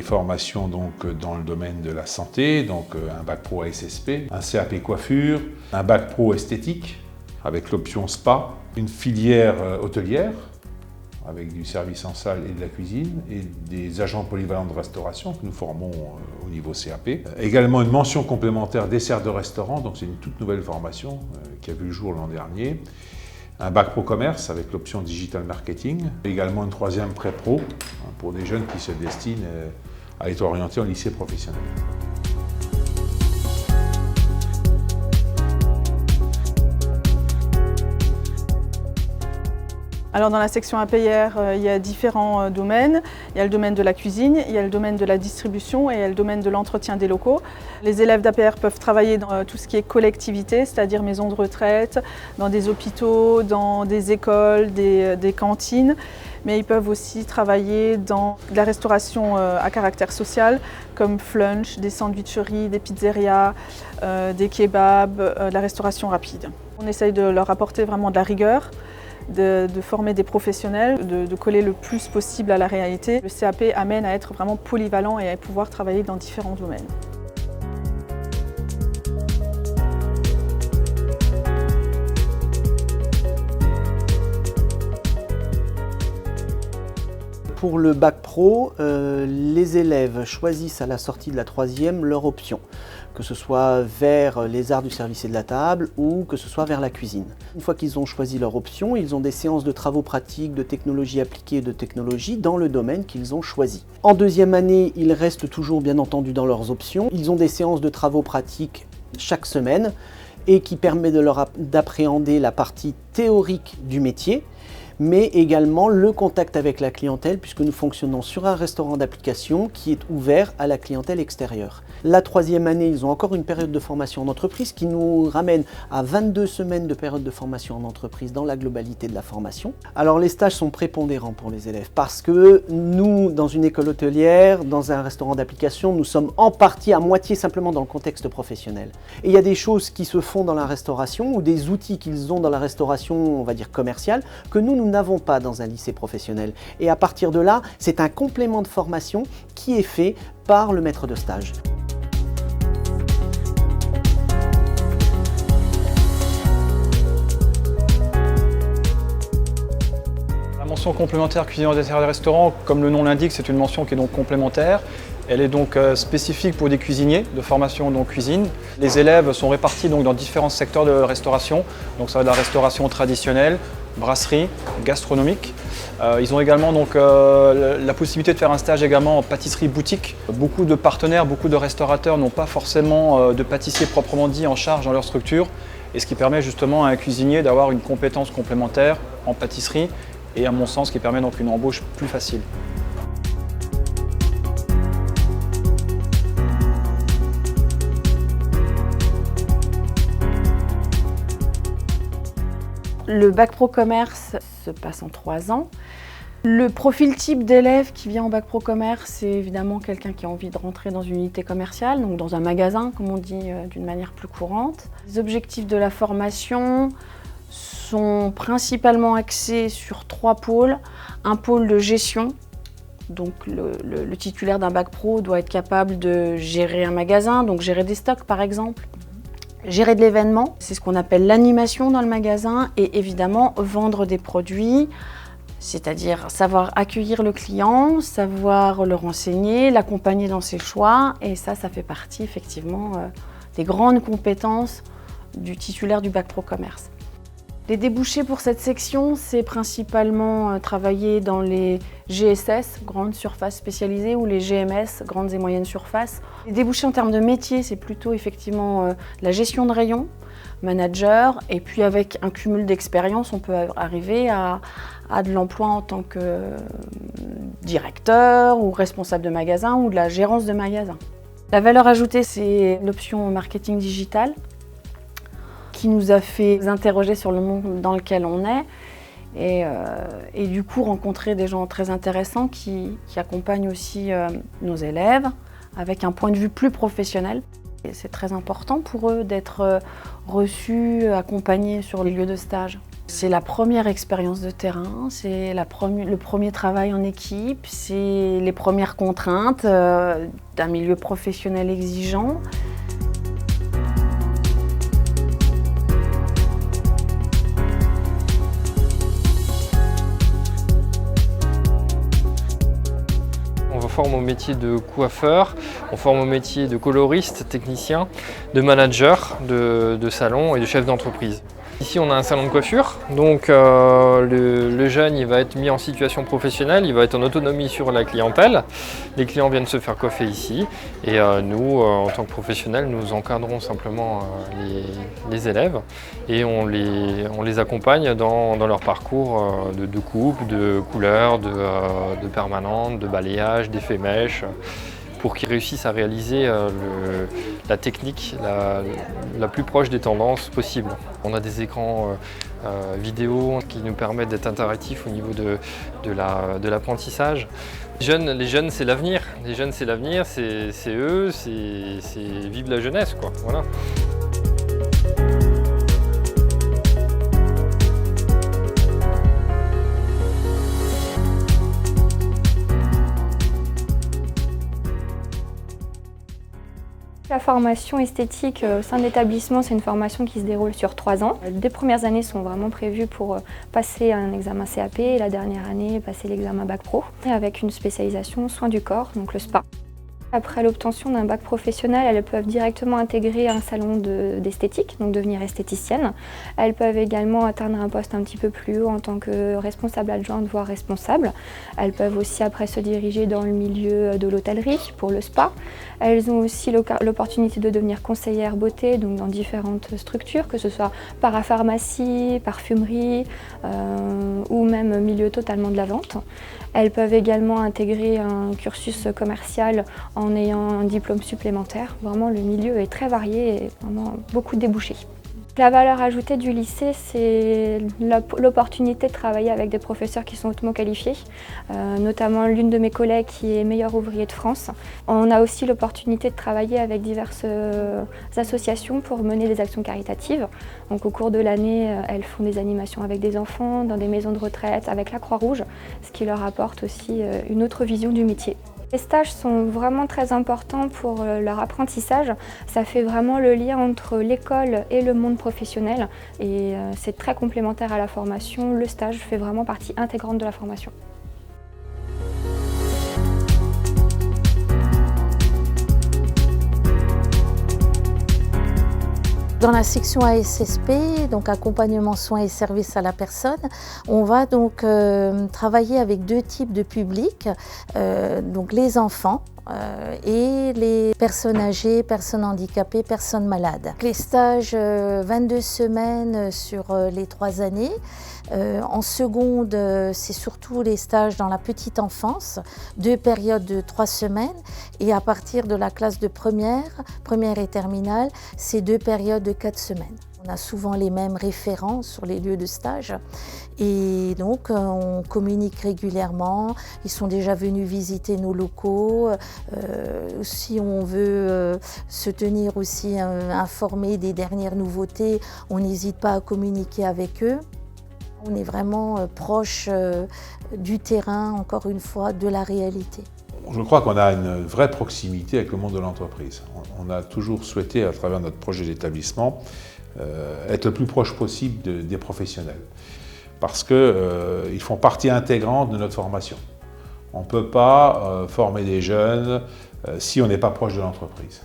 formations donc, dans le domaine de la santé, donc un bac pro ASSP, un CAP coiffure, un bac pro esthétique avec l'option spa, une filière hôtelière avec du service en salle et de la cuisine, et des agents polyvalents de restauration que nous formons au niveau CAP. Également une mention complémentaire dessert de restaurant, donc c'est une toute nouvelle formation qui a vu le jour l'an dernier. Un bac pro commerce avec l'option digital marketing. Également une troisième pré-pro pour des jeunes qui se destinent à être orientés en lycée professionnel. Alors dans la section APR, il y a différents domaines. Il y a le domaine de la cuisine, il y a le domaine de la distribution et il y a le domaine de l'entretien des locaux. Les élèves d'APR peuvent travailler dans tout ce qui est collectivité, c'est-à-dire maisons de retraite, dans des hôpitaux, dans des écoles, des cantines. Mais ils peuvent aussi travailler dans de la restauration à caractère social, comme flunch, des sandwicheries, des pizzerias, des kebabs, de la restauration rapide. On essaye de leur apporter vraiment de la rigueur, de former des professionnels, de coller le plus possible à la réalité. Le CAP amène à être vraiment polyvalent et à pouvoir travailler dans différents domaines. Pour le bac pro, les élèves choisissent à la sortie de la troisième leur option, que ce soit vers les arts du service et de la table ou que ce soit vers la cuisine. Une fois qu'ils ont choisi leur option, ils ont des séances de travaux pratiques, de technologie appliquée et de technologie dans le domaine qu'ils ont choisi. En deuxième année, ils restent toujours bien entendu dans leurs options. Ils ont des séances de travaux pratiques chaque semaine et qui permet d'appréhender la partie théorique du métier, mais également le contact avec la clientèle puisque nous fonctionnons sur un restaurant d'application qui est ouvert à la clientèle extérieure. La troisième année, ils ont encore une période de formation en entreprise qui nous ramène à 22 semaines de période de formation en entreprise dans la globalité de la formation. Alors les stages sont prépondérants pour les élèves parce que nous, dans une école hôtelière, dans un restaurant d'application, nous sommes en partie, à moitié simplement dans le contexte professionnel. Et il y a des choses qui se font dans la restauration ou des outils qu'ils ont dans la restauration, on va dire commerciale, que nous n'avons pas dans un lycée professionnel. Et à partir de là, c'est un complément de formation qui est fait par le maître de stage. La mention complémentaire cuisinier dessert de restaurant, comme le nom l'indique, c'est une mention qui est donc complémentaire. Elle est donc spécifique pour des cuisiniers de formation en cuisine. Les élèves sont répartis donc dans différents secteurs de restauration. Donc ça va de la restauration traditionnelle, brasserie, gastronomique. Ils ont également donc, la possibilité de faire un stage également en pâtisserie boutique. Beaucoup de partenaires, beaucoup de restaurateurs n'ont pas forcément de pâtissier proprement dit en charge dans leur structure. Et ce qui permet justement à un cuisinier d'avoir une compétence complémentaire en pâtisserie et à mon sens qui permet donc une embauche plus facile. Le bac pro commerce se passe en 3 ans. Le profil type d'élève qui vient en bac pro commerce, c'est évidemment quelqu'un qui a envie de rentrer dans une unité commerciale, donc dans un magasin, comme on dit d'une manière plus courante. Les objectifs de la formation sont principalement axés sur 3 pôles. Un pôle de gestion, donc le titulaire d'un bac pro doit être capable de gérer un magasin, donc gérer des stocks par exemple. Gérer de l'événement, c'est ce qu'on appelle l'animation dans le magasin et évidemment vendre des produits, c'est-à-dire savoir accueillir le client, savoir le renseigner, l'accompagner dans ses choix et ça fait partie effectivement des grandes compétences du titulaire du bac pro commerce. Les débouchés pour cette section, c'est principalement travailler dans les GSS, grandes surfaces spécialisées, ou les GMS, grandes et moyennes surfaces. Les débouchés en termes de métier, c'est plutôt effectivement la gestion de rayon, manager, et puis avec un cumul d'expérience, on peut arriver à de l'emploi en tant que directeur ou responsable de magasin ou de la gérance de magasin. La valeur ajoutée, c'est l'option marketing digital, qui nous a fait nous interroger sur le monde dans lequel on est et du coup rencontrer des gens très intéressants qui accompagnent aussi nos élèves avec un point de vue plus professionnel. C'est très important pour eux d'être reçus, accompagnés sur les lieux de stage. C'est la première expérience de terrain, c'est le premier travail en équipe, c'est les premières contraintes d'un milieu professionnel exigeant. On forme au métier de coiffeur, on forme au métier de coloriste, technicien, de manager, de salon et de chef d'entreprise. Ici on a un salon de coiffure, donc le jeune il va être mis en situation professionnelle, il va être en autonomie sur la clientèle. Les clients viennent se faire coiffer ici et nous en tant que professionnels nous encadrons simplement les élèves et on les accompagne dans leur parcours de coupe, de couleur, de permanente, de balayage, d'effet mèche, pour qu'ils réussissent à réaliser la technique la plus proche des tendances possibles. On a des écrans vidéo qui nous permettent d'être interactifs au niveau de l'apprentissage. Les jeunes c'est l'avenir, c'est eux, c'est vive la jeunesse, quoi. Voilà. La formation esthétique au sein de l'établissement, c'est une formation qui se déroule sur 3 ans. Les 2 premières années sont vraiment prévues pour passer un examen CAP et la dernière année, passer l'examen Bac Pro, avec une spécialisation soins du corps, donc le spa. Après l'obtention d'un bac professionnel, elles peuvent directement intégrer un salon d'esthétique, donc devenir esthéticienne. Elles peuvent également atteindre un poste un petit peu plus haut en tant que responsable adjointe, voire responsable. Elles peuvent aussi après se diriger dans le milieu de l'hôtellerie pour le spa. Elles ont aussi l'opportunité de devenir conseillère beauté, donc dans différentes structures, que ce soit parapharmacie, parfumerie ou même milieu totalement de la vente. Elles peuvent également intégrer un cursus commercial en ayant un diplôme supplémentaire. Vraiment, le milieu est très varié et vraiment beaucoup de débouchés. La valeur ajoutée du lycée, c'est l'opportunité de travailler avec des professeurs qui sont hautement qualifiés, notamment l'une de mes collègues qui est meilleure ouvrier de France. On a aussi l'opportunité de travailler avec diverses associations pour mener des actions caritatives. Donc, au cours de l'année, elles font des animations avec des enfants, dans des maisons de retraite, avec la Croix-Rouge, ce qui leur apporte aussi une autre vision du métier. Les stages sont vraiment très importants pour leur apprentissage. Ça fait vraiment le lien entre l'école et le monde professionnel et c'est très complémentaire à la formation. Le stage fait vraiment partie intégrante de la formation. Dans la section ASSP, donc accompagnement, soins et services à la personne, on va donc travailler avec 2 types de publics, donc les enfants et les personnes âgées, personnes handicapées, personnes malades. Les stages 22 semaines sur les 3 années. En seconde, c'est surtout les stages dans la petite enfance, 2 périodes de 3 semaines. Et à partir de la classe de première et terminale, c'est 2 périodes de 4 semaines. On a souvent les mêmes référents sur les lieux de stage et donc on communique régulièrement. Ils sont déjà venus visiter nos locaux. Si on veut se tenir aussi informé des dernières nouveautés, on n'hésite pas à communiquer avec eux. On est vraiment proche du terrain, encore une fois, de la réalité. Je crois qu'on a une vraie proximité avec le monde de l'entreprise. On a toujours souhaité, à travers notre projet d'établissement, être le plus proche possible des professionnels. Parce qu'ils font partie intégrante de notre formation. On ne peut pas former des jeunes si on n'est pas proche de l'entreprise.